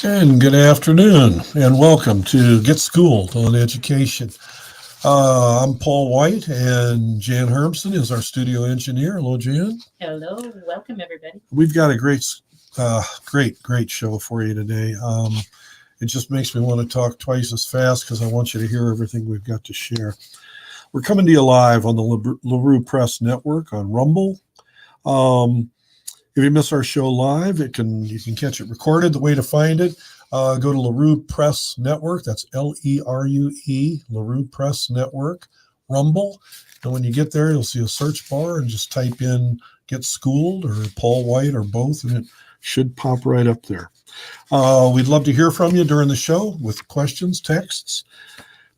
And good afternoon, and welcome to Get Schooled on Education. I'm Paul White, and Jan Hermson is our studio engineer. Hello, Jan. Hello, welcome everybody. We've got a great show for you today. It just makes me want to talk twice as fast because I want you to hear everything we've got to share. We're coming to you live on the LaRue Press Network on Rumble. If you miss our show live, you can catch it recorded. The way to find it, go to LaRue Press Network. That's LERUE, LaRue Press Network, Rumble. And when you get there, you'll see a search bar and just type in Get Schooled or Paul White or both, and it should pop right up there. We'd love to hear from you during the show with questions, texts.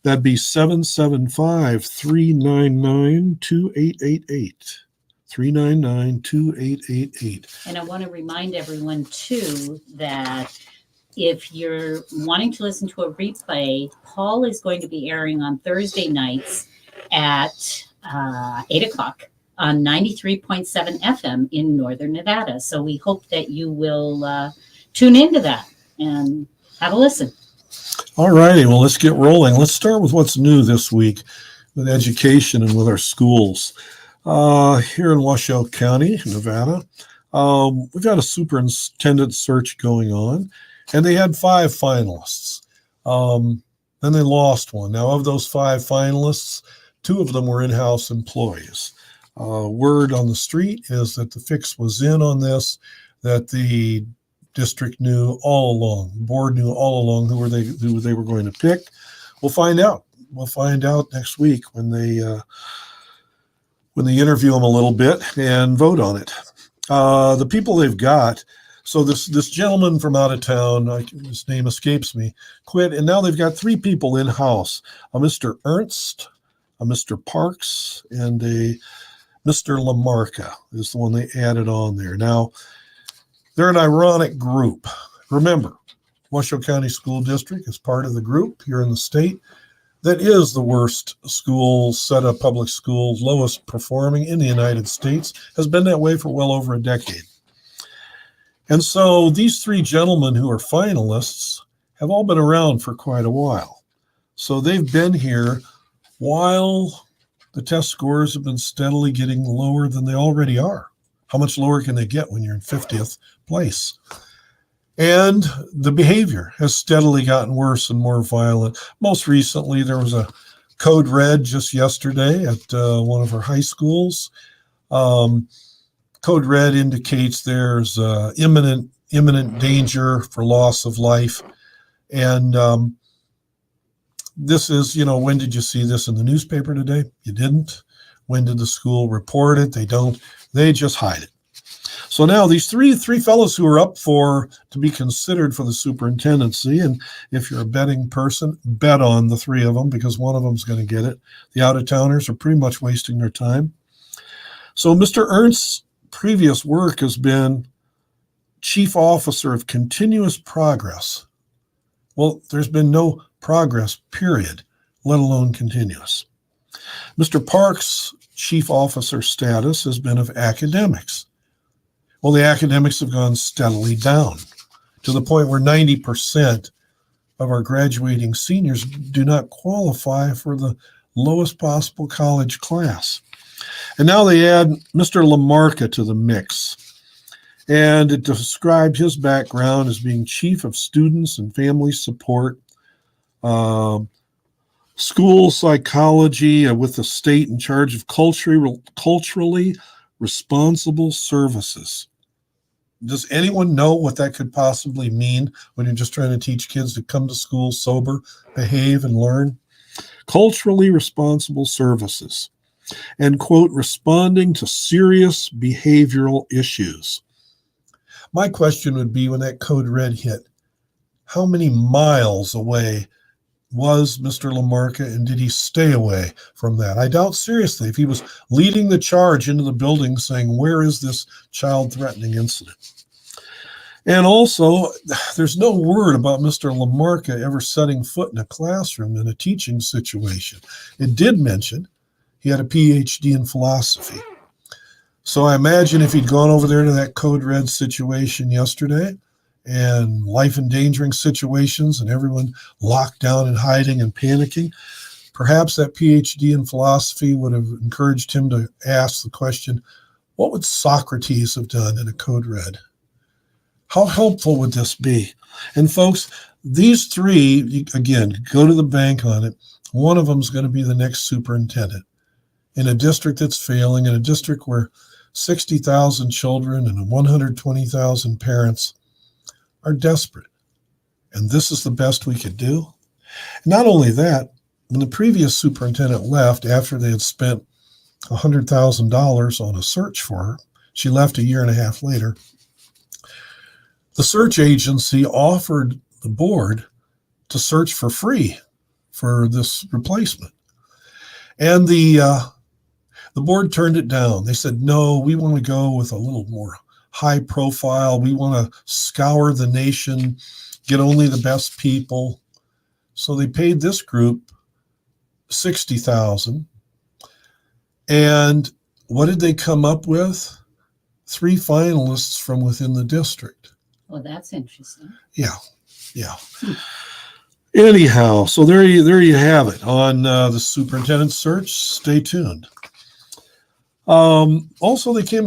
That'd be 775-399-2888. 399-2888. And I want to remind everyone too that if you're wanting to listen to a replay, Paul is going to be airing on Thursday nights at 8 o'clock on 93.7 FM in Northern Nevada. So we hope that you will tune into that and have a listen. All righty, well, let's get rolling. Let's start with what's new this week with education and with our schools. Here in Washoe County, Nevada, we've got a superintendent search going on, and they had 5 finalists. Then they lost one. Now, of those 5 finalists, 2 of them were in-house employees. Word on the street is that the fix was in on this, that the district knew all along, the board knew all along who they were going to pick. We'll find out. We'll find out next week when they interview them a little bit and vote on it. The people they've got, so this gentleman from out of town, his name escapes me, quit, and now they've got 3 people in-house, a Mr. Ernst, a Mr. Parks, and a Mr. Lamarca is the one they added on there. Now, they're an ironic group. Remember, Washoe County School District is part of the group here in the state that is the worst school set of public schools, lowest performing in the United States, has been that way for well over a decade. And so these 3 gentlemen who are finalists have all been around for quite a while. So they've been here while the test scores have been steadily getting lower than they already are. How much lower can they get when you're in 50th place? And the behavior has steadily gotten worse and more violent. Most recently, there was a code red just yesterday at one of our high schools. Code red indicates there's imminent danger for loss of life. And this is, when did you see this in the newspaper today? You didn't. When did the school report it? They don't. They just hide it. So now these three fellows who are up to be considered for the superintendency, and if you're a betting person, bet on the 3 of them because one of them's going to get it. The out-of-towners are pretty much wasting their time. So Mr. Ernst's previous work has been Chief Officer of Continuous Progress. Well, there's been no progress, period, let alone continuous. Mr. Parks' Chief Officer status has been of academics. Well, the academics have gone steadily down to the point where 90% of our graduating seniors do not qualify for the lowest possible college class. And now they add Mr. Lamarca to the mix. And it described his background as being chief of students and family support, school psychology with the state in charge of culturally responsible services. Does anyone know what that could possibly mean when you're just trying to teach kids to come to school sober, behave, and learn? Culturally responsible services. And, quote, responding to serious behavioral issues. My question would be when that code red hit, how many miles away was Mr. Lamarca, and did he stay away from that? I doubt seriously if he was leading the charge into the building saying, where is this child-threatening incident? And also, there's no word about Mr. Lamarca ever setting foot in a classroom in a teaching situation. It did mention he had a PhD in philosophy. So I imagine if he'd gone over there to that code red situation yesterday and life-endangering situations and everyone locked down and hiding and panicking. Perhaps that PhD in philosophy would have encouraged him to ask the question, what would Socrates have done in a code red? How helpful would this be? And folks, these three, again, go to the bank on it. One of them is going to be the next superintendent in a district that's failing, in a district where 60,000 children and 120,000 parents are desperate. And this is the best we could do. Not only that, when the previous superintendent left after they had spent $100,000 on a search for her, she left a year and a half later, the search agency offered the board to search for free for this replacement. And the board turned it down. They said, no, we want to go with a little more high profile. We want to scour the nation, get only the best people. So they paid this group $60,000. And what did they come up with? 3 finalists from within the district. Well, that's interesting. Yeah. Anyhow, so there you have it on the superintendent search. Stay tuned. Also, they came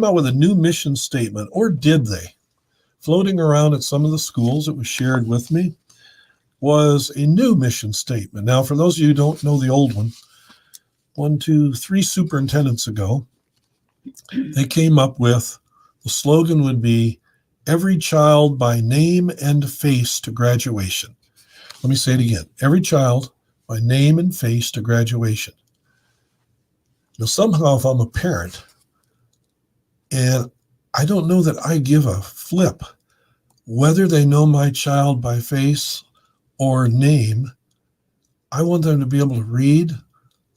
out with a new mission statement, or did they? Floating around at some of the schools, it was shared with me, was a new mission statement. Now, for those of you who don't know the old one, 3 superintendents ago, they came up with, the slogan would be, every child by name and face to graduation. Let me say it again. Every child by name and face to graduation. Now, somehow, if I'm a parent and I don't know that I give a flip whether they know my child by face or name, I want them to be able to read.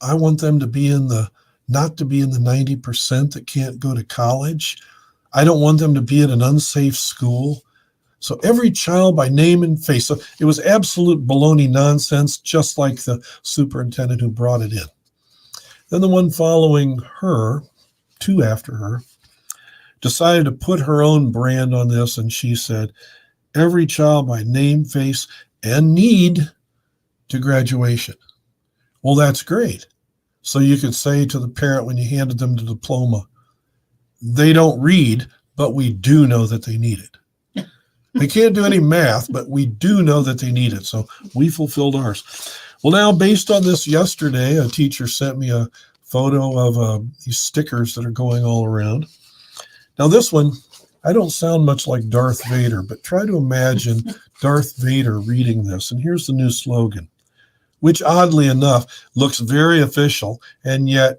I want them to be not to be in the 90% that can't go to college. I don't want them to be at an unsafe school. So every child by name and face. So it was absolute baloney nonsense, just like the superintendent who brought it in. Then the one following her, 2 after her, decided to put her own brand on this, and she said, every child by name, face, and need to graduation. Well, that's great. So you could say to the parent when you handed them the diploma, they don't read, but we do know that they need it. They can't do any math, but we do know that they need it. So we fulfilled ours. Well, now, based on this yesterday, a teacher sent me a photo of these stickers that are going all around. Now, this one, I don't sound much like Darth Vader, but try to imagine Darth Vader reading this. And here's the new slogan, which oddly enough looks very official, and yet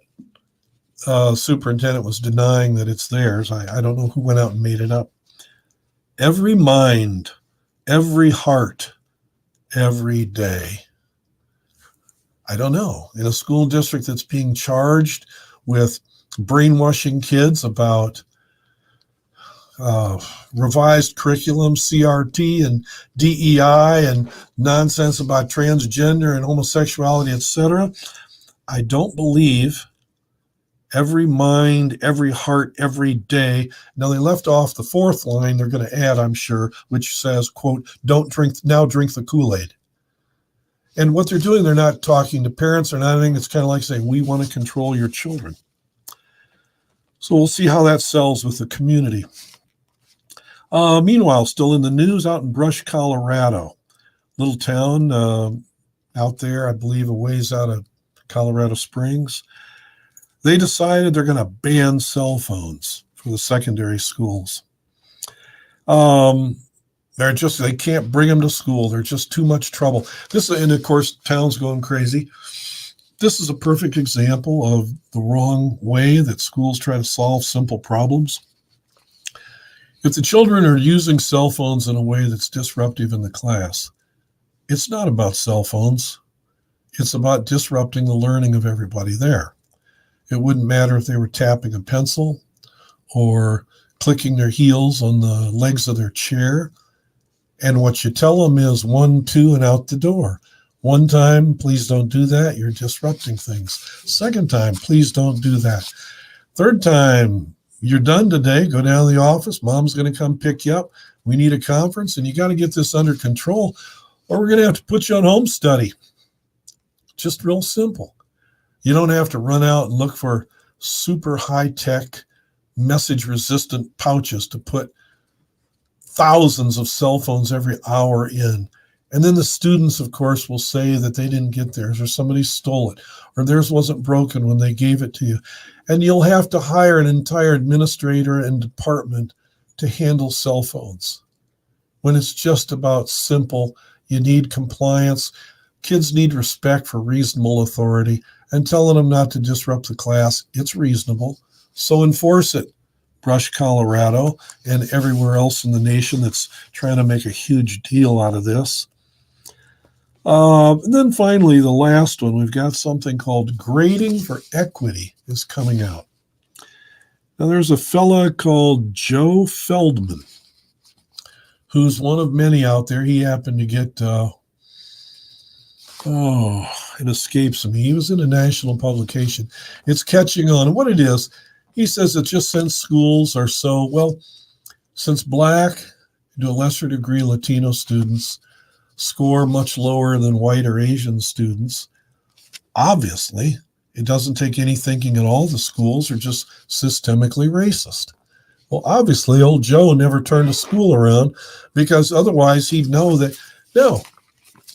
superintendent was denying that it's theirs. I don't know who went out and made it up. Every mind, every heart, every day. I don't know. In a school district that's being charged with brainwashing kids about revised curriculum, CRT and DEI, and nonsense about transgender and homosexuality, etc. I don't believe every mind, every heart, every day. Now, they left off the 4th line they're going to add, I'm sure, which says, quote, drink the Kool-Aid. And what they're doing, they're not talking to parents or nothing. It's kind of like saying, we want to control your children. So we'll see how that sells with the community. Meanwhile, still in the news, out in Brush, Colorado, little town out there, I believe a ways out of Colorado Springs. They decided they're going to ban cell phones for the secondary schools. They can't bring them to school. They're just too much trouble. And of course, town's going crazy. This is a perfect example of the wrong way that schools try to solve simple problems. If the children are using cell phones in a way that's disruptive in the class, it's not about cell phones. It's about disrupting the learning of everybody there. It wouldn't matter if they were tapping a pencil or clicking their heels on the legs of their chair. And what you tell them is 1, 2, and out the door. 1 time, please don't do that. You're disrupting things. 2nd time, please don't do that. 3rd time, you're done today. Go down to the office. Mom's going to come pick you up. We need a conference, and you got to get this under control, or we're going to have to put you on home study. Just real simple. You don't have to run out and look for super high-tech, message-resistant pouches to put thousands of cell phones every hour in. And then the students, of course, will say that they didn't get theirs, or somebody stole it, or theirs wasn't broken when they gave it to you. And you'll have to hire an entire administrator and department to handle cell phones. When it's just about simple, you need compliance. Kids need respect for reasonable authority, and telling them not to disrupt the class, it's reasonable. So enforce it. Brush, Colorado, and everywhere else in the nation that's trying to make a huge deal out of this. And then finally, the last one, we've got something called Grading for Equity is coming out. Now, there's a fella called Joe Feldman, who's one of many out there. He happened to get, it escapes me. He was in a national publication. It's catching on. And what it is, he says that just since schools are so, well, since Black, to a lesser degree, Latino students score much lower than white or Asian students, obviously, it doesn't take any thinking at all. The schools are just systemically racist. Well, obviously, old Joe never turned a school around, because otherwise he'd know that, no,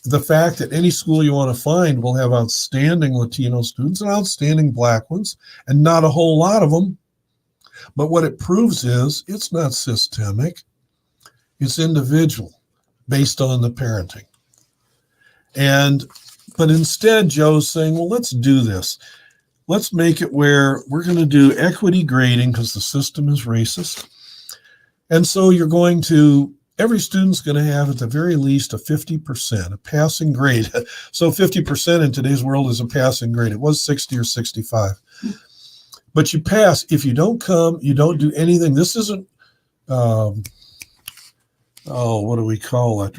the fact that any school you want to find will have outstanding Latino students and outstanding Black ones, and not a whole lot of them. But what it proves is it's not systemic. It's individual, based on the parenting. But instead, Joe's saying, well, let's do this. Let's make it where we're going to do equity grading, because the system is racist. And so every student's going to have at the very least a 50%, a passing grade. So 50% in today's world is a passing grade. It was 60 or 65. But you pass. If you don't come, you don't do anything. This isn't, what do we call it?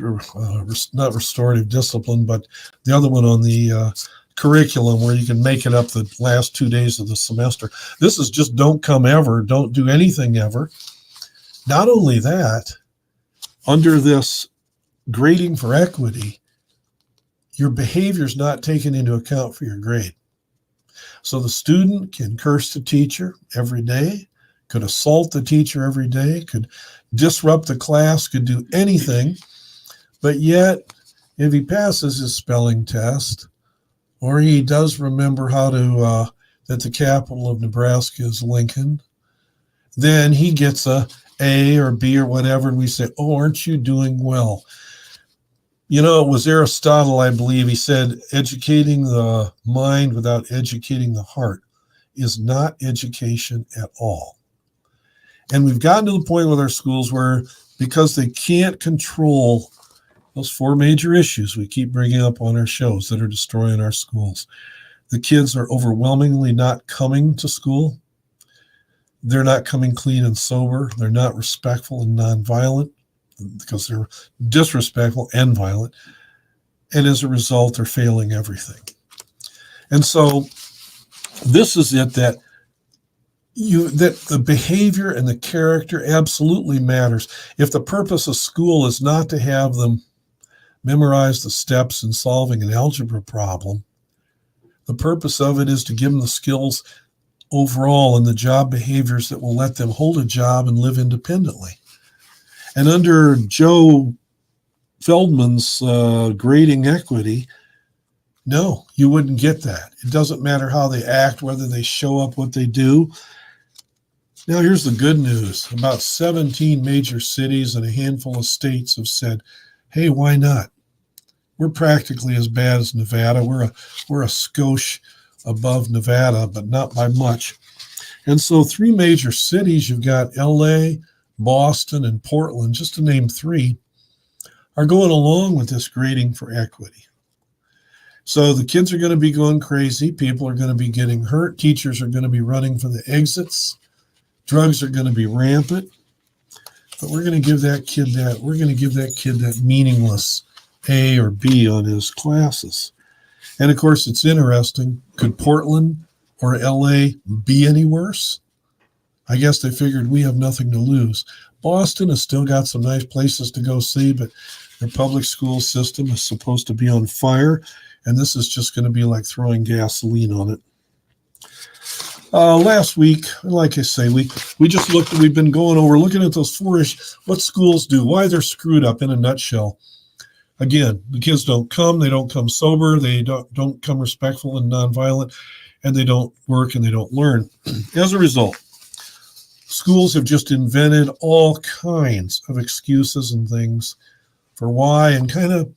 Not restorative discipline, but the other one on the curriculum where you can make it up the last 2 days of the semester. This is just don't come ever, don't do anything ever. Not only that, under this grading for equity, your behavior is not taken into account for your grade. So the student can curse the teacher every day, could assault the teacher every day, could disrupt the class, could do anything. But yet, if he passes his spelling test, or he does remember how to, that the capital of Nebraska is Lincoln, then he gets a A or B or whatever, and we say, oh, aren't you doing well? You know, it was Aristotle, I believe, he said, educating the mind without educating the heart is not education at all. And we've gotten to the point with our schools where, because they can't control those 4 major issues we keep bringing up on our shows that are destroying our schools, the kids are overwhelmingly not coming to school. They're not coming clean and sober. They're not respectful and nonviolent, because they're disrespectful and violent. And as a result, they're failing everything. And so this is it, that the behavior and the character absolutely matters. If the purpose of school is not to have them memorize the steps in solving an algebra problem, the purpose of it is to give them the skills overall and the job behaviors that will let them hold a job and live independently. And under Joe Feldman's grading equity, no, you wouldn't get that. It doesn't matter how they act, whether they show up, what they do. Now, here's the good news. About 17 major cities and a handful of states have said, hey, why not? We're practically as bad as Nevada. We're a skosh above Nevada, but not by much. And so 3 major cities, you've got LA, Boston, and Portland, just to name 3, are going along with this grading for equity. So the kids are going to be going crazy. People are going to be getting hurt. Teachers are going to be running for the exits. Drugs are going to be rampant. But we're going to give that kid that meaningless A or B on his classes. And of course, it's interesting. Could Portland or LA be any worse? I guess they figured we have nothing to lose. Boston has still got some nice places to go see, but their public school system is supposed to be on fire, and this is just going to be like throwing gasoline on it. Last week, like I say, we just we've been going over, looking at those what schools do, why they're screwed up in a nutshell. Again, the kids don't come sober, they don't come respectful and nonviolent, and they don't work and they don't learn. As a result, schools have just invented all kinds of excuses and things for why, and kind of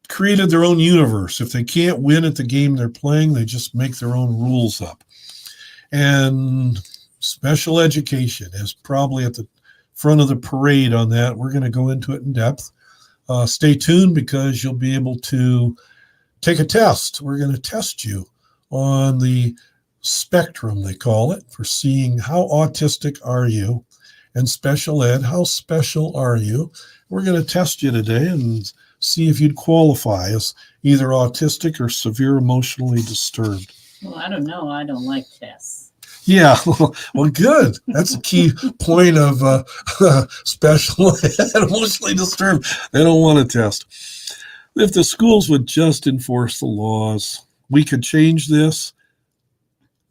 created their own universe. If they can't win at the game they're playing, they just make their own rules up. And special education is probably at the front of the parade on that. We're going to go into it in depth. Stay tuned, because you'll be able to take a test. We're going to test you on the spectrum, they call it, for seeing how autistic are you, and special ed, how special are you. We're going to test you today and see if you'd qualify as either autistic or severe emotionally disturbed. Well, I don't know. I don't like tests. Yeah, well, good. That's a key point of special ed, emotionally disturbed. They don't want to test. If the schools would just enforce the laws, we could change this.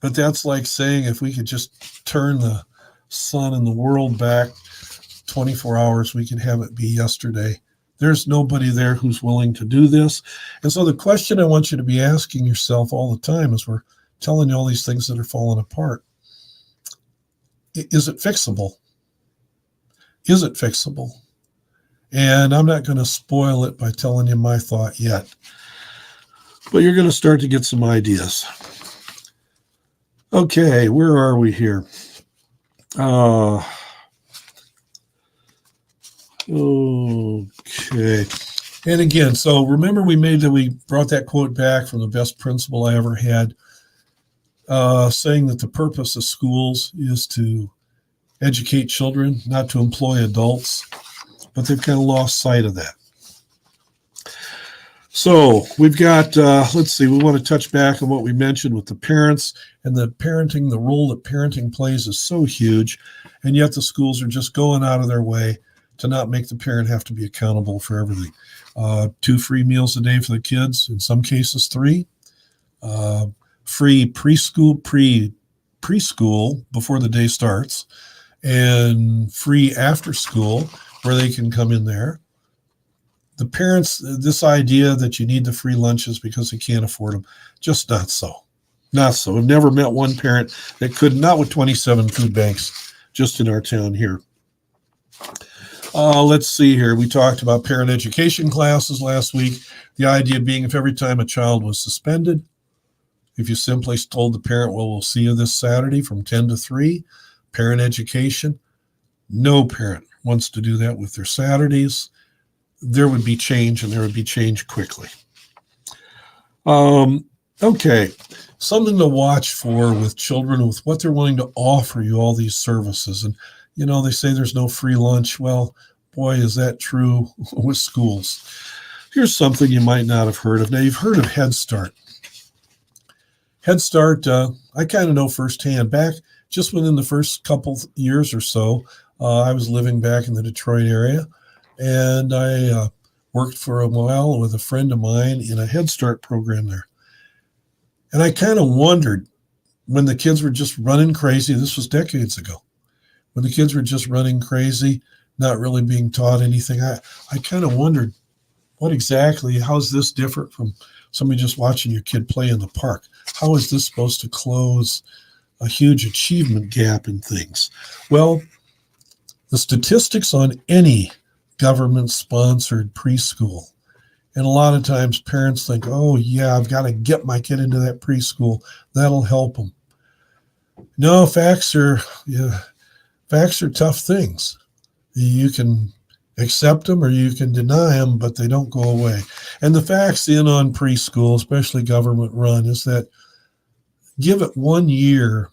But that's like saying if we could just turn the sun and the world back 24 hours, we could have it be yesterday. There's nobody there who's willing to do this. And so the question I want you to be asking yourself all the time as we're telling you all these things that are falling apart, is it fixable? Is it fixable? And I'm not going to spoil it by telling you my thought yet, but you're going to start to get some ideas. Okay, where are we here? Okay. And again, so remember we brought that quote back from the best principal I ever had, saying that the purpose of schools is to educate children, not to employ adults, but they've kind of lost sight of that. So we've got, let's see, we want to touch back on what we mentioned with the parents and the role that parenting plays is so huge, and yet the schools are just going out of their way to not make the parent have to be accountable for everything. 2 free meals a day for the kids, in some cases 3. Free preschool before the day starts, and free after school where they can come in there. The parents, this idea that you need the free lunches because they can't afford them, just not so. Not so. I've never met one parent that could, not with 27 food banks just in our town here. Let's see here. We talked about parent education classes last week. The idea being if every time a child was suspended, if you simply told the parent, well, we'll see you this Saturday from 10 to 3, parent education, no parent wants to do that with their Saturdays. There would be change, and there would be change quickly. Okay, something to watch for with children, with what they're willing to offer you, all these services. And, you know, they say there's no free lunch. Well, boy, is that true with schools. Here's something you might not have heard of. Now, you've heard of Head Start. Head Start, I kind of know firsthand. Back just within the first couple years or so, I was living back in the Detroit area, and I worked for a while with a friend of mine in a Head Start program there. And I kind of wondered, when the kids were just running crazy, this was decades ago, when the kids were just running crazy, not really being taught anything, I kind of wondered, how is this different from somebody just watching your kid play in the park? How is this supposed to close a huge achievement gap in things? Well, the statistics on any government-sponsored preschool, and a lot of times parents think, oh, yeah, I've got to get my kid into that preschool. That'll help them. No, facts are tough things. You can accept them or you can deny them, but they don't go away. And the facts on preschool, especially government run, is that give it 1 year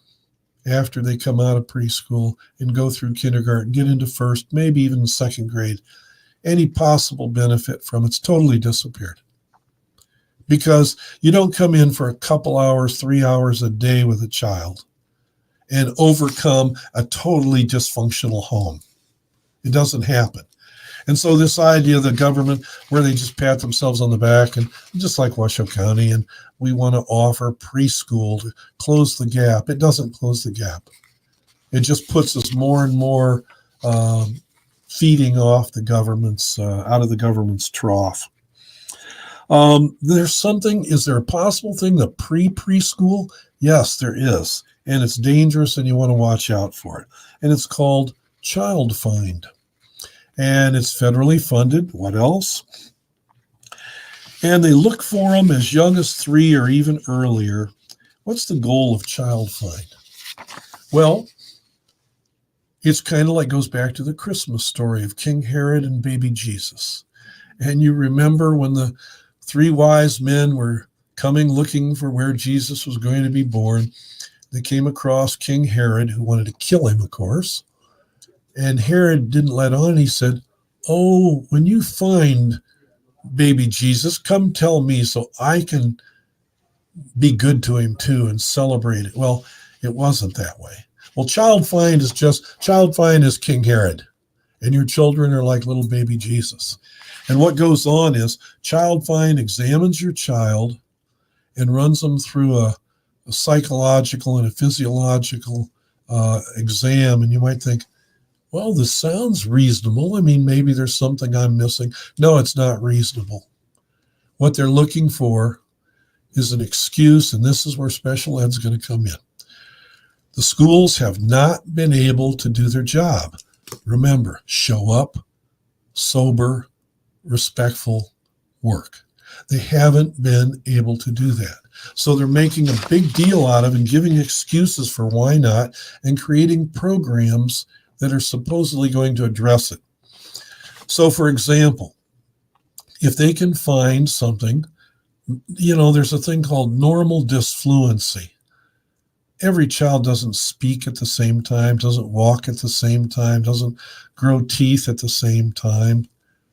after they come out of preschool and go through kindergarten, get into first, maybe even second grade, any possible benefit from it's totally disappeared. Because you don't come in for a couple hours, 3 hours a day with a child and overcome a totally dysfunctional home. It doesn't happen. And so this idea of the government where they just pat themselves on the back, and just like Washoe County, and we want to offer preschool to close the gap. It doesn't close the gap. It just puts us more and more feeding off the government's, out of the government's trough. Is there a possible thing, the preschool? Yes, there is. And it's dangerous and you want to watch out for it. And it's called Child Find. And it's federally funded. What else? And they look for them as young as 3 or even earlier. What's the goal of Child Find? Well, it's kind of like goes back to the Christmas story of King Herod and baby Jesus. And you remember when the 3 wise men were coming looking for where Jesus was going to be born. They came across King Herod, who wanted to kill him, of course. And Herod didn't let on. He said, "Oh, when you find baby Jesus, come tell me so I can be good to him too and celebrate it." Well, it wasn't that way. Well, Child Find is King Herod, and your children are like little baby Jesus. And what goes on is Child Find examines your child and runs them through a psychological and a physiological exam. And you might think, well, this sounds reasonable. I mean, maybe there's something I'm missing. No, it's not reasonable. What they're looking for is an excuse, and this is where special ed's going to come in. The schools have not been able to do their job. Remember, show up, sober, respectful work. They haven't been able to do that. So they're making a big deal out of and giving excuses for why not and creating programs that are supposedly going to address it. So, for example, if they can find something, there's a thing called normal disfluency. Every child doesn't speak at the same time, doesn't walk at the same time, doesn't grow teeth at the same time.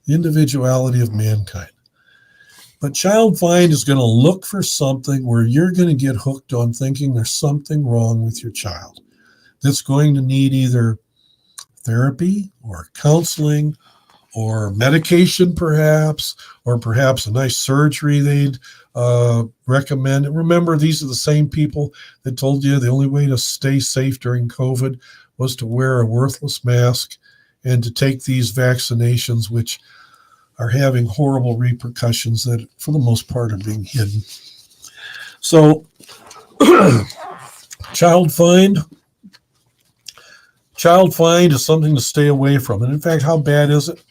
The individuality of mankind. But Child Find is going to look for something where you're going to get hooked on thinking there's something wrong with your child that's going to need either therapy or counseling or medication perhaps, or perhaps a nice surgery they'd recommend. And remember, these are the same people that told you the only way to stay safe during COVID was to wear a worthless mask and to take these vaccinations, which are having horrible repercussions that, for the most part, are being hidden. So, Child Find is something to stay away from. And in fact, how bad is it?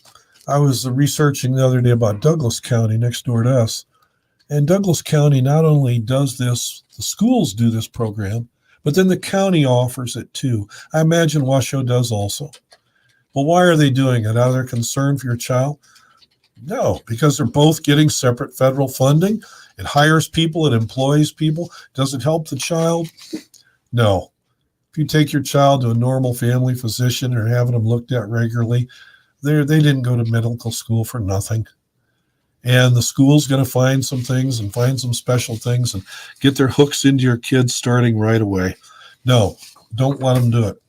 I was researching the other day about Douglas County next door to us. And Douglas County not only does this, the schools do this program, but then the county offers it too. I imagine Washoe does also. Well, why are they doing it? Out of their concern for your child? No, because they're both getting separate federal funding. It hires people, it employs people. Does it help the child? No. If you take your child to a normal family physician or having them looked at regularly, they didn't go to medical school for nothing. And the school's going to find some things and find some special things and get their hooks into your kids starting right away. No, don't let them do it.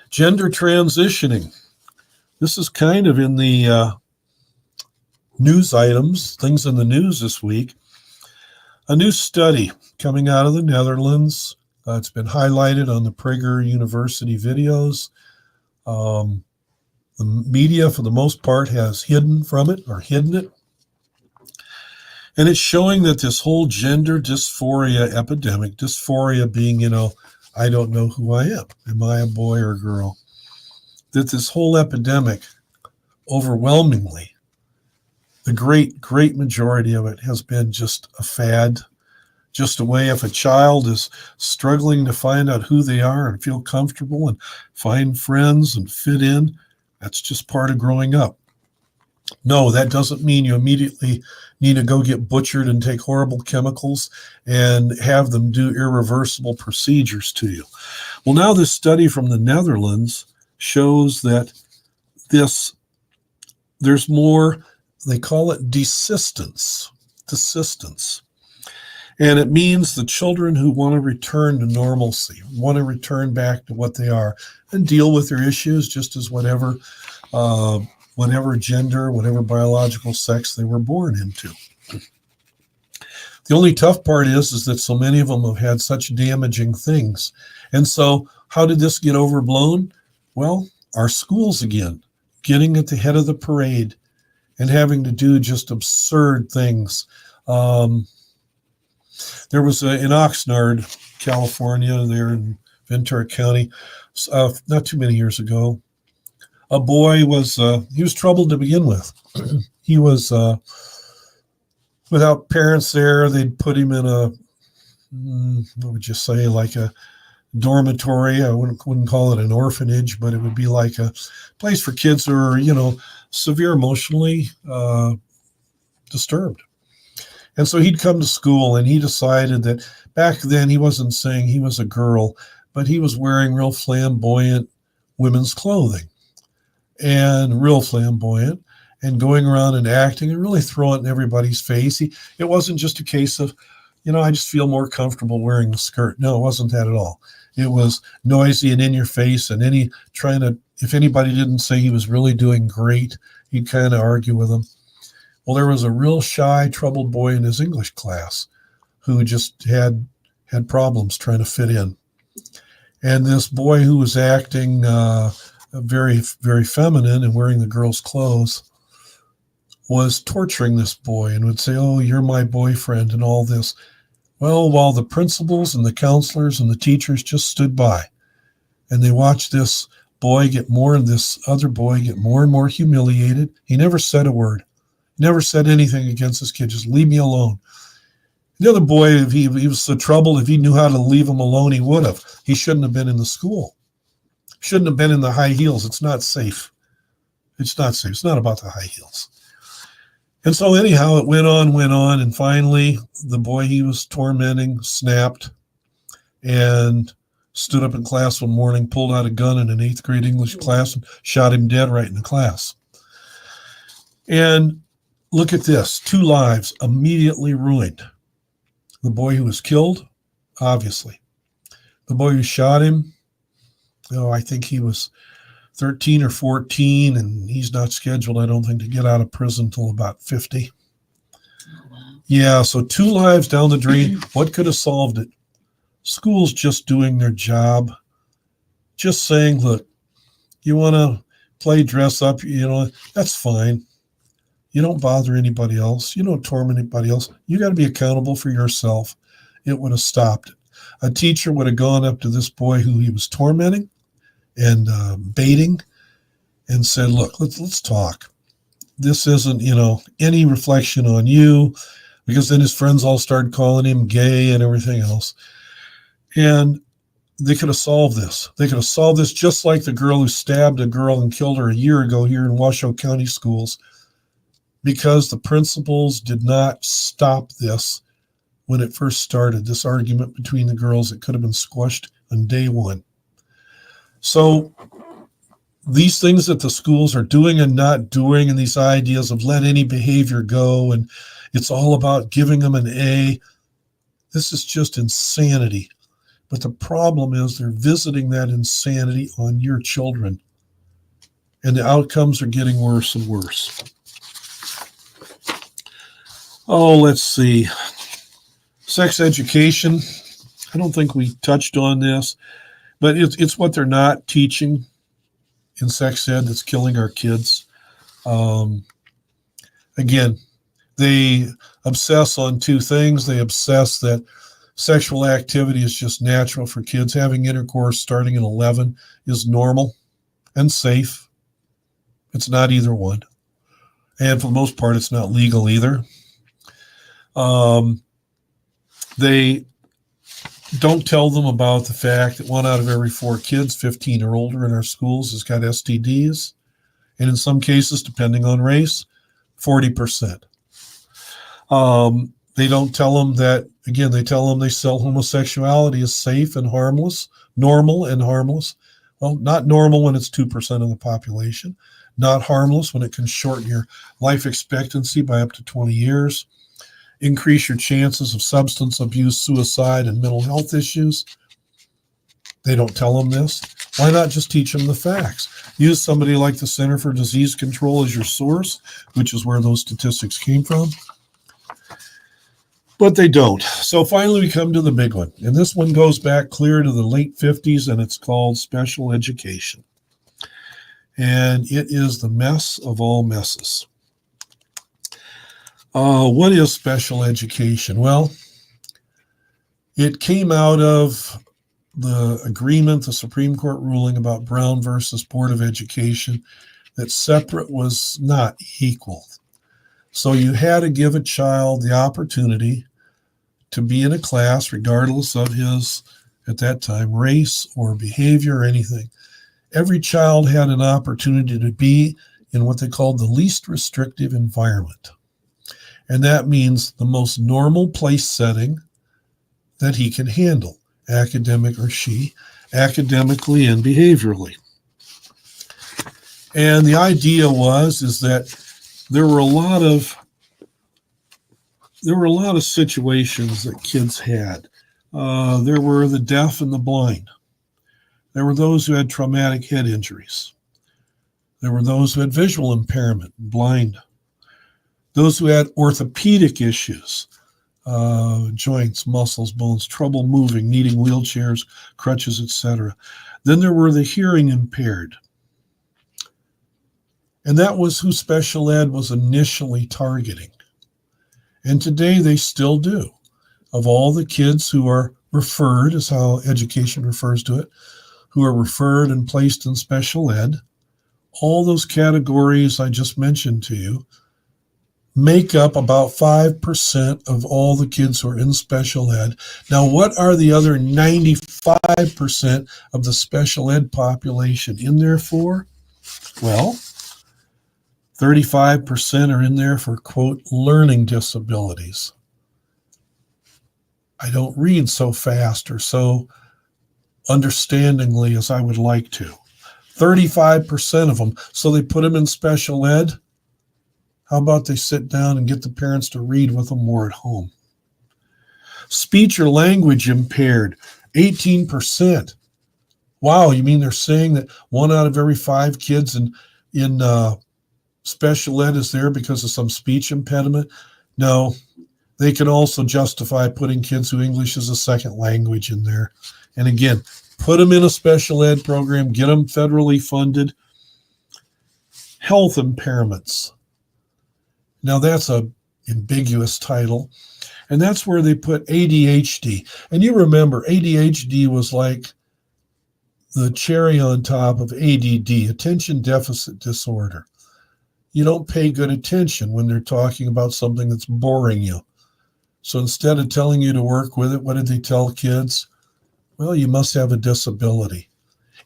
Gender transitioning. This is kind of in the news items, things in the news this week. A new study coming out of the Netherlands. It's been highlighted on the Prager University videos. The media, for the most part, has hidden it. And it's showing that this whole gender dysphoria epidemic, dysphoria being, I don't know who I am. Am I a boy or a girl? That this whole epidemic, overwhelmingly, the great majority of it has been just a fad, just a way if a child is struggling to find out who they are and feel comfortable and find friends and fit in, that's just part of growing up. No, that doesn't mean you immediately need to go get butchered and take horrible chemicals and have them do irreversible procedures to you. Well, now this study from the Netherlands shows that there's more, they call it desistance. And it means the children who want to return to normalcy, want to return back to what they are and deal with their issues just as whatever gender, whatever biological sex they were born into. The only tough part is that so many of them have had such damaging things. And so how did this get overblown? Well, our schools again, getting at the head of the parade and having to do just absurd things. There was in Oxnard, California, there in Ventura County, not too many years ago, a boy he was troubled to begin with. He was without parents there. They'd put him in what would you say, like a dormitory. I wouldn't call it an orphanage, but it would be like a place for kids who are, severe emotionally disturbed. And so he'd come to school, and he decided that back then he wasn't saying he was a girl, but he was wearing real flamboyant women's clothing and real flamboyant and going around and acting and really throwing it in everybody's face. It wasn't just a case of, I just feel more comfortable wearing a skirt. No, it wasn't that at all. It was noisy and in your face, and if anybody didn't say he was really doing great, he'd kind of argue with them. Well, there was a real shy, troubled boy in his English class who just had problems trying to fit in. And this boy who was acting very, very feminine and wearing the girl's clothes was torturing this boy and would say, "Oh, you're my boyfriend," and all this. Well, while the principals and the counselors and the teachers just stood by and they watched this other boy get more and more humiliated. He never said a word. Never said anything against this kid. Just leave me alone. The other boy, if he was so troubled, if he knew how to leave him alone, he would have. He shouldn't have been in the school. Shouldn't have been in the high heels. It's not safe. It's not safe. It's not about the high heels. And so anyhow, it went on, and finally the boy he was tormenting snapped and stood up in class one morning, pulled out a gun in an 8th grade English class and shot him dead right in the class. And look at this, 2 lives immediately ruined. The boy who was killed, obviously. The boy who shot him, I think he was 13 or 14, and he's not scheduled, I don't think, to get out of prison until about 50. Oh, wow. Yeah, so 2 lives down the drain. What could have solved it? Schools just doing their job. Just saying, look, you want to play dress up, that's fine. You don't bother anybody else. You don't torment anybody else. You got to be accountable for yourself. It would have stopped it. A teacher would have gone up to this boy who he was tormenting and baiting and said, "Look, let's talk. This isn't, any reflection on you," because then his friends all started calling him gay and everything else. And they could have solved this. They could have solved this just like the girl who stabbed a girl and killed her a year ago here in Washoe County schools, because the principals did not stop this when it first started, this argument between the girls. It could have been squashed on day one. So these things that the schools are doing and not doing, and these ideas of let any behavior go, and it's all about giving them an A, this is just insanity. But the problem is they're visiting that insanity on your children, and the outcomes are getting worse and worse. Oh, let's see. Sex education. I don't think we touched on this, but it's what they're not teaching in sex ed that's killing our kids. Again, they obsess on 2 things. They obsess that sexual activity is just natural for kids. Having intercourse starting at 11 is normal and safe. It's not either one. And for the most part, it's not legal either. They don't tell them about the fact that 1 out of every 4 kids, 15 or older in our schools, has got STDs. And in some cases, depending on race, 40%. They don't tell them that, again, they tell them they sell homosexuality as safe and harmless, normal and harmless. Well, not normal when it's 2% of the population, not harmless when it can shorten your life expectancy by up to 20 years. increase your chances of substance abuse, suicide, and mental health issues. They don't tell them this. Why not just teach them the facts? Use somebody like the Center for Disease Control as your source, which is where those statistics came from. But they don't. So finally we come to the big one. And this one goes back clear to the late 50s, and it's called special education. And it is the mess of all messes. What is special education? Well, it came out of the agreement, the Supreme Court ruling about Brown versus Board of Education, that separate was not equal. So you had to give a child the opportunity to be in a class regardless of his, at that time, race or behavior or anything. Every child had an opportunity to be in what they called the least restrictive environment. And that means the most normal place setting that he can handle, academic or she, academically and behaviorally. And the idea is that there were a lot of situations that kids had. There were the deaf and the blind. There were those who had traumatic head injuries. There were those who had visual impairment, blind. Those who had orthopedic issues, joints, muscles, bones, trouble moving, needing wheelchairs, crutches, etc. Then there were the hearing impaired. And that was who special ed was initially targeting. And today they still do. Of all the kids who are referred, is how education refers to it, who are referred and placed in special ed, all those categories I just mentioned to you make up about 5% of all the kids who are in special ed. Now, what are the other 95% of the special ed population in there for? Well, 35% are in there for, quote, learning disabilities. I don't read so fast or so understandingly as I would like to. 35% of them. So they put them in special ed. How about they sit down and get the parents to read with them more at home? Speech or language impaired, 18%. Wow, you mean they're saying that 1 out of every 5 kids in special ed is there because of some speech impediment? No, they can also justify putting kids who English is a second language in there. And again, put them in a special ed program, get them federally funded. Health impairments. Now that's a ambiguous title, and that's where they put ADHD. And you remember ADHD was like the cherry on top of ADD, attention deficit disorder. You don't pay good attention when they're talking about something that's boring you. So instead of telling you to work with it, what did they tell kids? Well, you must have a disability.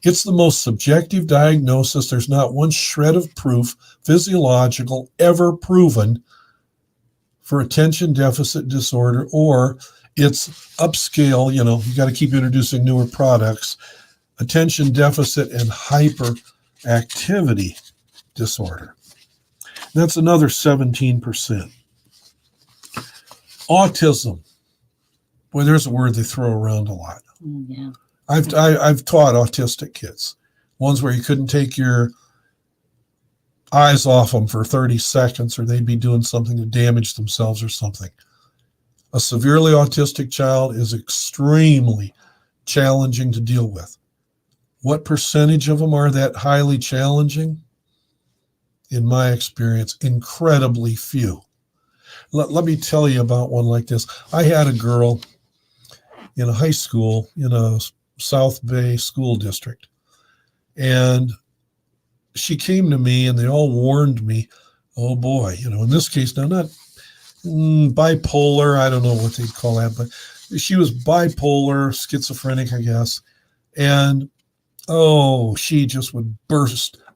It's the most subjective diagnosis. There's not one shred of proof, physiological, ever proven for attention deficit disorder, or it's upscale, you got to keep introducing newer products, attention deficit and hyperactivity disorder. That's another 17%. Autism. Boy, there's a word they throw around a lot. Yeah. I've taught autistic kids, ones where you couldn't take your eyes off them for 30 seconds or they'd be doing something to damage themselves or something. A severely autistic child is extremely challenging to deal with. What percentage of them are that highly challenging? In my experience, incredibly few. Let me tell you about one like this. I had a girl in a high school in a South Bay school district. And she came to me and they all warned me, oh boy, in this case, now not bipolar, I don't know what they'd call that, but she was bipolar, schizophrenic, I guess. And she just would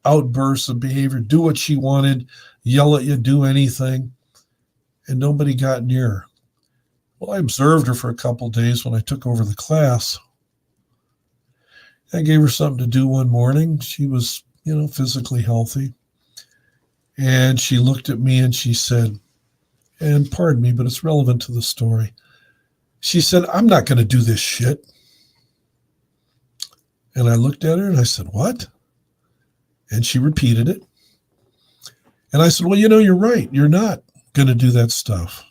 outbursts of behavior, do what she wanted, yell at you, do anything. And nobody got near her. Well, I observed her for a couple of days when I took over the class. I gave her something to do one morning. She was, physically healthy. And she looked at me and she said, and pardon me, but it's relevant to the story. She said, I'm not going to do this shit. And I looked at her and I said, what? And she repeated it. And I said, well, you're right. You're not going to do that stuff.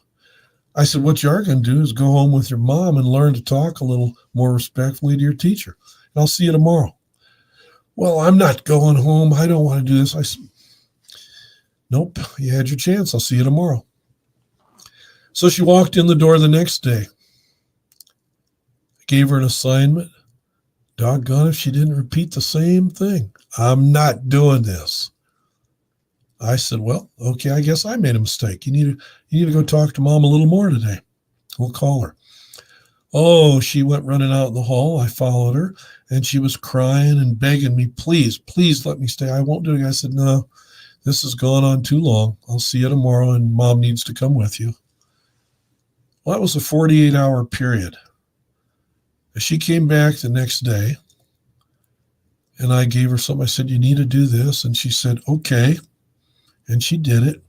I said, what you are going to do is go home with your mom and learn to talk a little more respectfully to your teacher. And I'll see you tomorrow. Well, I'm not going home. I don't want to do this. I said, nope, you had your chance. I'll see you tomorrow. So she walked in the door the next day. I gave her an assignment. Doggone if she didn't repeat the same thing. I'm not doing this. I said, well, okay, I guess I made a mistake. You need to go talk to mom a little more today. We'll call her. Oh, she went running out in the hall. I followed her, and she was crying and begging me, please, please let me stay. I won't do it. I said, no, this has gone on too long. I'll see you tomorrow, and mom needs to come with you. Well, that was a 48-hour period. She came back the next day, and I gave her something. I said, you need to do this. And she said, okay. And she did it.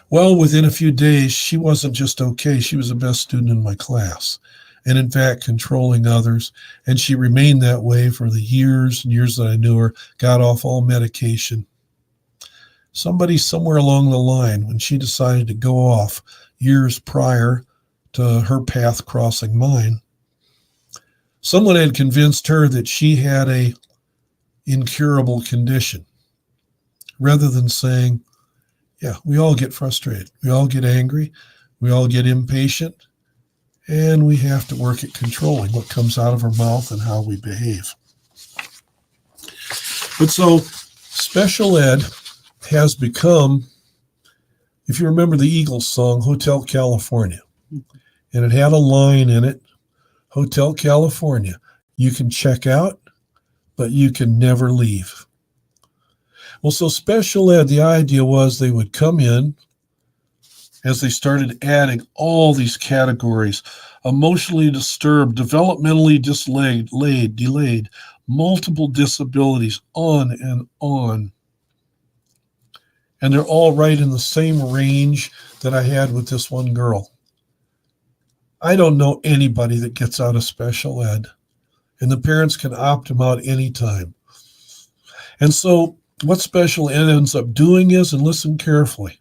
Well, within a few days, she wasn't just okay. She was the best student in my class. And in fact, controlling others. And she remained that way for the years and years that I knew her, got off all medication. Somebody somewhere along the line, when she decided to go off years prior to her path crossing mine, someone had convinced her that she had a incurable condition, rather than saying, yeah, we all get frustrated. We all get angry. We all get impatient. And we have to work at controlling what comes out of our mouth and how we behave. But so special ed has become, if you remember the Eagles song, Hotel California, and it had a line in it, Hotel California, you can check out, but you can never leave. Well, so special ed, the idea was they would come in as they started adding all these categories: emotionally disturbed, developmentally delayed, multiple disabilities, on and on. And they're all right in the same range that I had with this one girl. I don't know anybody that gets out of special ed, and the parents can opt them out anytime. And so what special ed ends up doing is, and listen carefully,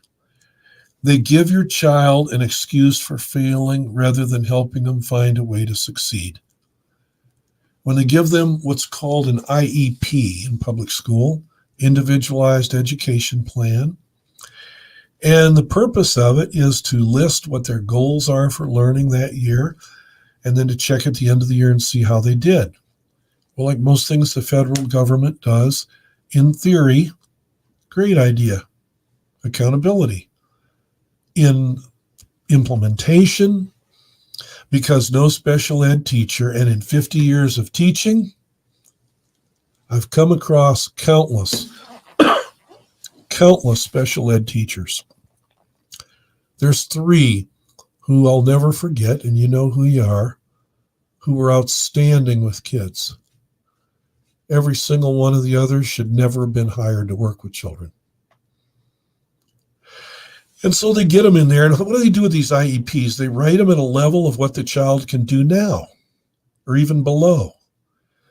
they give your child an excuse for failing rather than helping them find a way to succeed. When they give them what's called an IEP in public school, Individualized Education Plan, and the purpose of it is to list what their goals are for learning that year, and then to check at the end of the year and see how they did. Well, like most things the federal government does, in theory, great idea, accountability. In implementation, because no special ed teacher, and in 50 years of teaching, I've come across countless special ed teachers. There's 3 who I'll never forget, and you know who you are, who were outstanding with kids. Every single one of the others should never have been hired to work with children. And so they get them in there, and what do they do with these IEPs? They write them at a level of what the child can do now, or even below.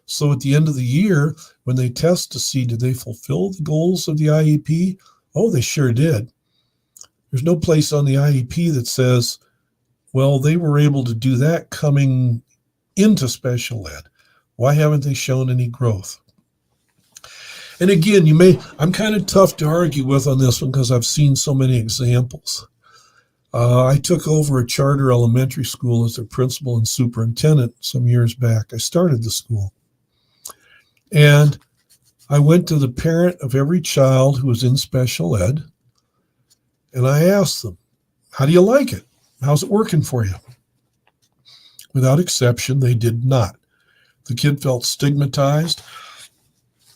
So at the end of the year, when they test to see did they fulfill the goals of the IEP, oh, they sure did. There's no place on the IEP that says, well, they were able to do that coming into special ed. Why haven't they shown any growth? And again, I'm kind of tough to argue with on this one because I've seen so many examples. I took over a charter elementary school as their principal and superintendent some years back. I started the school. And I went to the parent of every child who was in special ed, and I asked them, how do you like it? How's it working for you? Without exception, they did not. The kid felt stigmatized,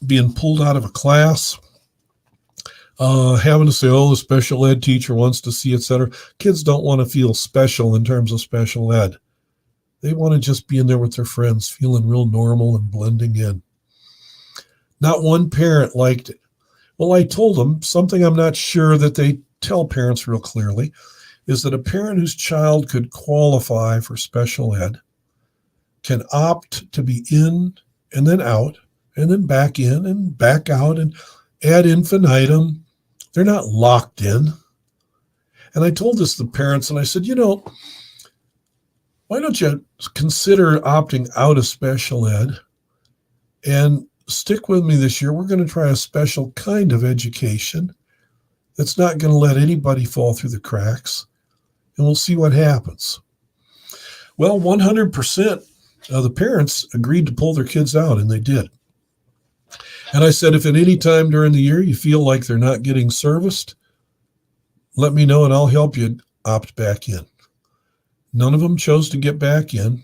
being pulled out of a class, having to say, oh, the special ed teacher wants to see, etc. Kids don't want to feel special in terms of special ed. They want to just be in there with their friends, feeling real normal and blending in. Not one parent liked it. Well, I told them something I'm not sure that they tell parents real clearly is that a parent whose child could qualify for special ed can opt to be in and then out and then back in and back out and ad infinitum. They're not locked in. And I told this to the parents, and I said, why don't you consider opting out of special ed and stick with me this year? We're going to try a special kind of education that's not going to let anybody fall through the cracks, and we'll see what happens. Well, 100% of the parents agreed to pull their kids out, and they did. And I said, if at any time during the year you feel like they're not getting serviced, let me know and I'll help you opt back in. None of them chose to get back in.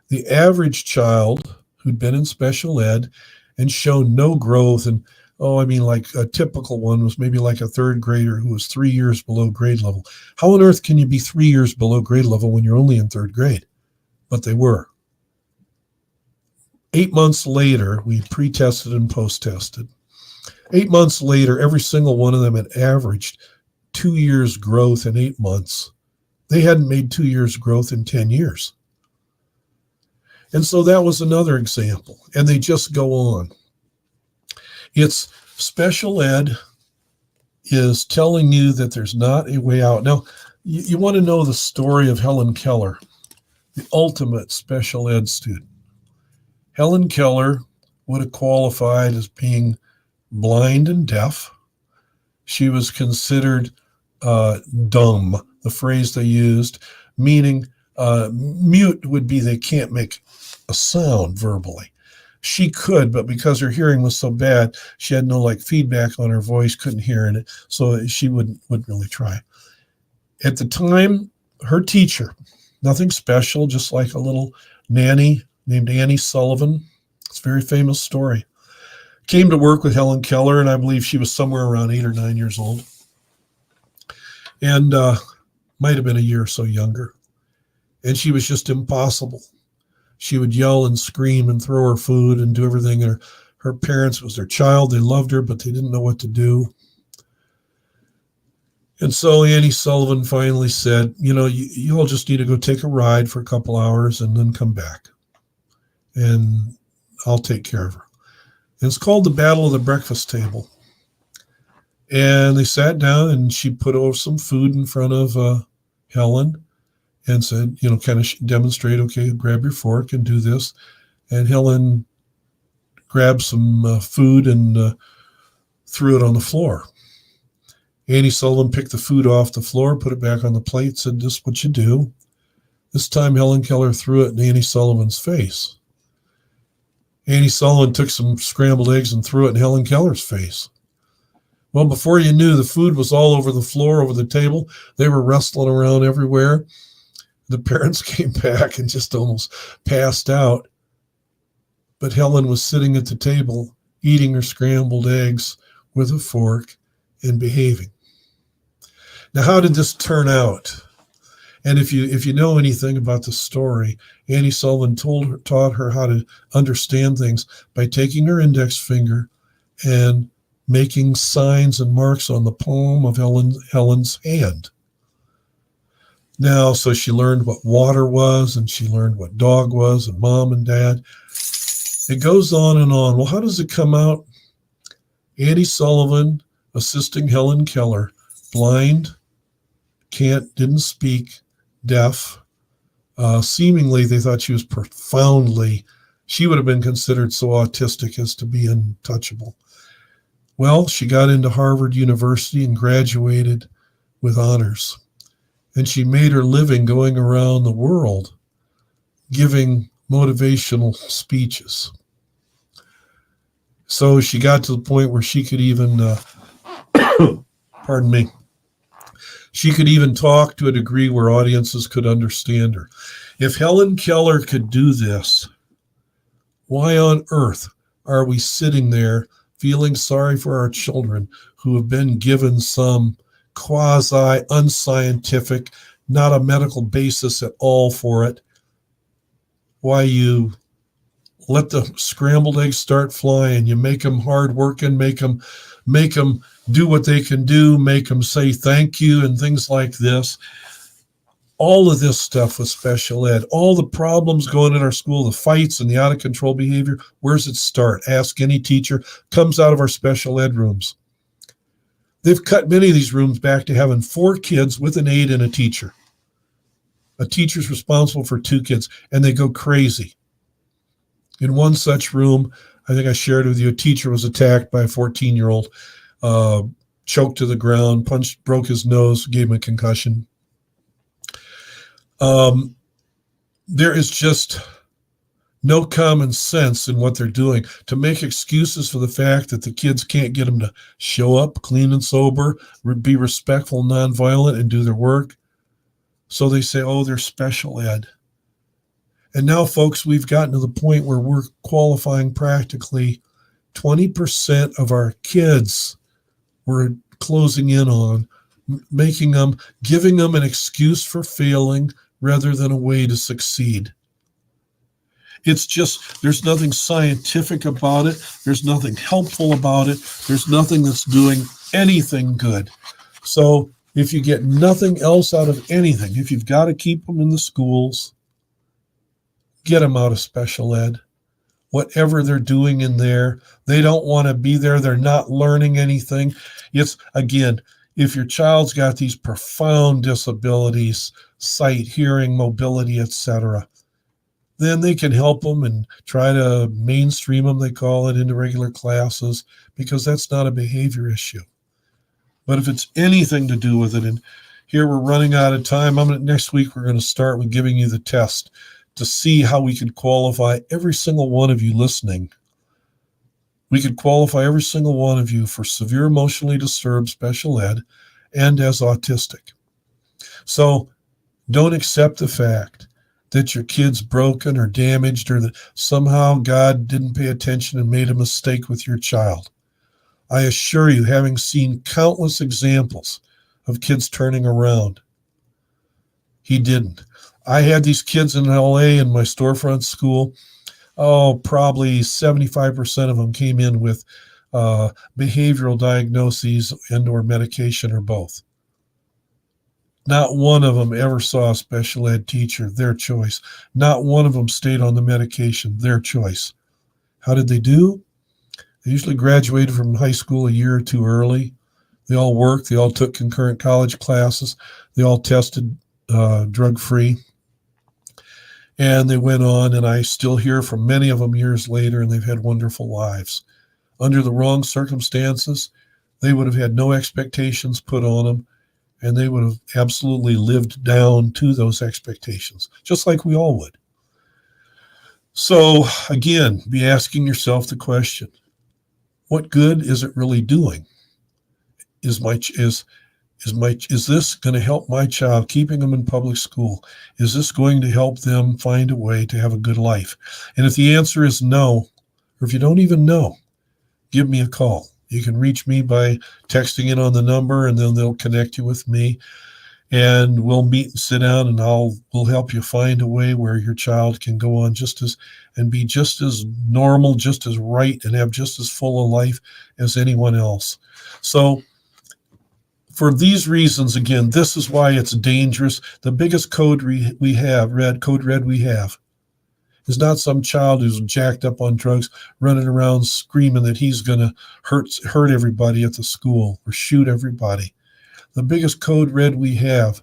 The average child who'd been in special ed and shown no growth, and like a typical one was maybe like a third grader who was 3 years below grade level. How on earth can you be 3 years below grade level when you're only in third grade? But they were. 8 months later, we pre-tested and post-tested. 8 months later, every single one of them had averaged 2 years growth in 8 months. They hadn't made 2 years growth in 10 years. And so that was another example. And they just go on. It's special ed is telling you that there's not a way out. Now, you want to know the story of Helen Keller, the ultimate special ed student. Helen Keller would have qualified as being blind and deaf. She was considered dumb, the phrase they used, meaning mute would be they can't make a sound verbally. She could, but because her hearing was so bad, she had no feedback on her voice, couldn't hear in it, so she wouldn't really try. At the time, her teacher, nothing special, just like a little nanny named Annie Sullivan, it's a very famous story, came to work with Helen Keller, and I believe she was somewhere around 8 or 9 years old, and might have been a year or so younger. And she was just impossible. She would yell and scream and throw her food and do everything. Her parents, it was their child. They loved her, but they didn't know what to do. And so Annie Sullivan finally said, you all just need to go take a ride for a couple hours and then come back. And I'll take care of her. And it's called the Battle of the Breakfast Table. And they sat down and she put over some food in front of Helen and said, kind of demonstrate, okay, grab your fork and do this. And Helen grabbed some food and threw it on the floor. Annie Sullivan picked the food off the floor, put it back on the plate, said, this is what you do. This time Helen Keller threw it in Annie Sullivan's face. Annie Sullivan took some scrambled eggs and threw it in Helen Keller's face. Well, before you knew, the food was all over the floor, over the table. They were wrestling around everywhere. The parents came back and just almost passed out. But Helen was sitting at the table, eating her scrambled eggs with a fork and behaving. Now, how did this turn out? And if you know anything about the story, Annie Sullivan taught her how to understand things by taking her index finger and making signs and marks on the palm of Helen's hand. Now, so she learned what water was, and she learned what dog was, and mom and dad. It goes on and on. Well, how does it come out? Annie Sullivan assisting Helen Keller, blind, didn't speak, deaf. Seemingly, they thought she was she would have been considered so autistic as to be untouchable. Well, she got into Harvard University and graduated with honors. And she made her living going around the world giving motivational speeches. So she got to the point where she could even, she could even talk to a degree where audiences could understand her. If Helen Keller could do this, why on earth are we sitting there feeling sorry for our children who have been given some quasi-unscientific, not a medical basis at all for it? Why you let the scrambled eggs start flying. You make them hard working, make them do what they can do, make them say thank you and things like this. All of this stuff with special ed, all the problems going in our school, the fights and the out of control behavior, where's it start? Ask any teacher, comes out of our special ed rooms. They've cut many of these rooms back to having 4 kids with an aide and a teacher. A teacher's responsible for 2 kids, and they go crazy. In one such room, I think I shared with you, a teacher was attacked by a 14-year-old, choked to the ground, broke his nose, gave him a concussion. There is just no common sense in what they're doing to make excuses for the fact that the kids can't get them to show up clean and sober, be respectful, nonviolent, and do their work. So they say, oh, they're special ed. And now, folks, we've gotten to the point where we're qualifying practically 20% of our kids we're closing in on, giving them an excuse for failing rather than a way to succeed. It's just, there's nothing scientific about it. There's nothing helpful about it. There's nothing that's doing anything good. So if you get nothing else out of anything, if you've got to keep them in the schools, get them out of special ed. Whatever they're doing in there, they don't want to be there. They're not learning anything. It's, again, if your child's got these profound disabilities, sight, hearing, mobility, etc., then they can help them and try to mainstream them, they call it, into regular classes, because that's not a behavior issue. But if it's anything to do with it, and here we're running out of time, next week we're going to start with giving you the test to see how we could qualify every single one of you listening. We could qualify every single one of you for severe emotionally disturbed special ed and as autistic. So don't accept the fact that your kid's broken or damaged, or that somehow God didn't pay attention and made a mistake with your child. I assure you, having seen countless examples of kids turning around, he didn't. I had these kids in LA in my storefront school. Oh, probably 75% of them came in with behavioral diagnoses and or medication or both. Not one of them ever saw a special ed teacher, their choice. Not one of them stayed on the medication, their choice. How did they do? They usually graduated from high school a year or two early. They all worked. They all took concurrent college classes. They all tested drug-free. And they went on, and I still hear from many of them years later, and they've had wonderful lives. Under the wrong circumstances, they would have had no expectations put on them, and they would have absolutely lived down to those expectations, just like we all would. So, again, be asking yourself the question, what good is it really doing? Is this going to help my child, keeping them in public school? Is this going to help them find a way to have a good life? And if the answer is no, or if you don't even know, give me a call. You can reach me by texting in on the number, and then they'll connect you with me, and we'll meet and sit down, and we'll help you find a way where your child can go on and be just as normal, just as right, and have just as full a life as anyone else. So for these reasons, again, this is why it's dangerous. The biggest code red we have, is not some child who's jacked up on drugs running around screaming that he's going to hurt everybody at the school or shoot everybody. The biggest code red we have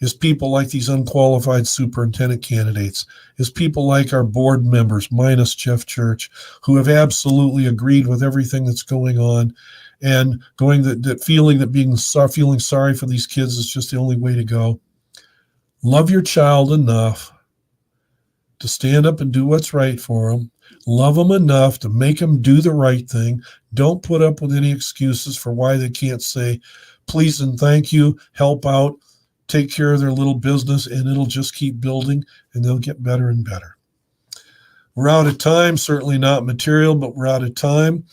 is people like these unqualified superintendent candidates, is people like our board members, minus Jeff Church, who have absolutely agreed with everything that's going on, and feeling sorry for these kids is just the only way to go. Love your child enough to stand up and do what's right for them. Love them enough to make them do the right thing. Don't put up with any excuses for why they can't say please and thank you, help out, take care of their little business, and it'll just keep building, and they'll get better and better. We're out of time, certainly not material, but we're out of time.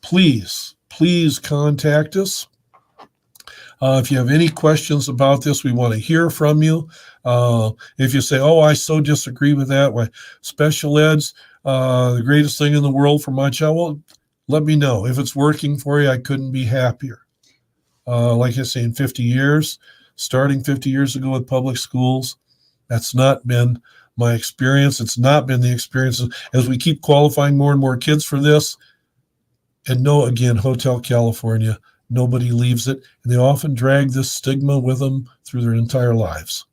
Please contact us. If you have any questions about this, we want to hear from you. If you say, oh, I so disagree with that, why special ed's the greatest thing in the world for my child, well, let me know. If it's working for you, I couldn't be happier. Like I say, in 50 years, starting 50 years ago with public schools, that's not been my experience. It's not been the experience as we keep qualifying more and more kids for this. And no, again, Hotel California, nobody leaves it. And they often drag this stigma with them through their entire lives.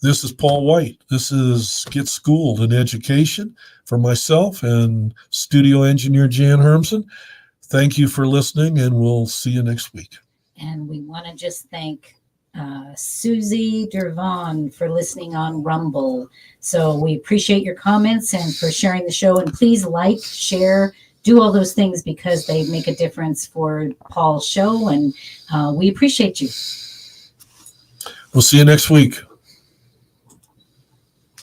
This is Paul White. This is Get Schooled in Education for myself and studio engineer Jan Hermsen. Thank you for listening, and we'll see you next week. And we want to just thank Susie Dervon for listening on Rumble. So we appreciate your comments and for sharing the show. And please like, share, do all those things because they make a difference for Paul's show. And we appreciate you. We'll see you next week.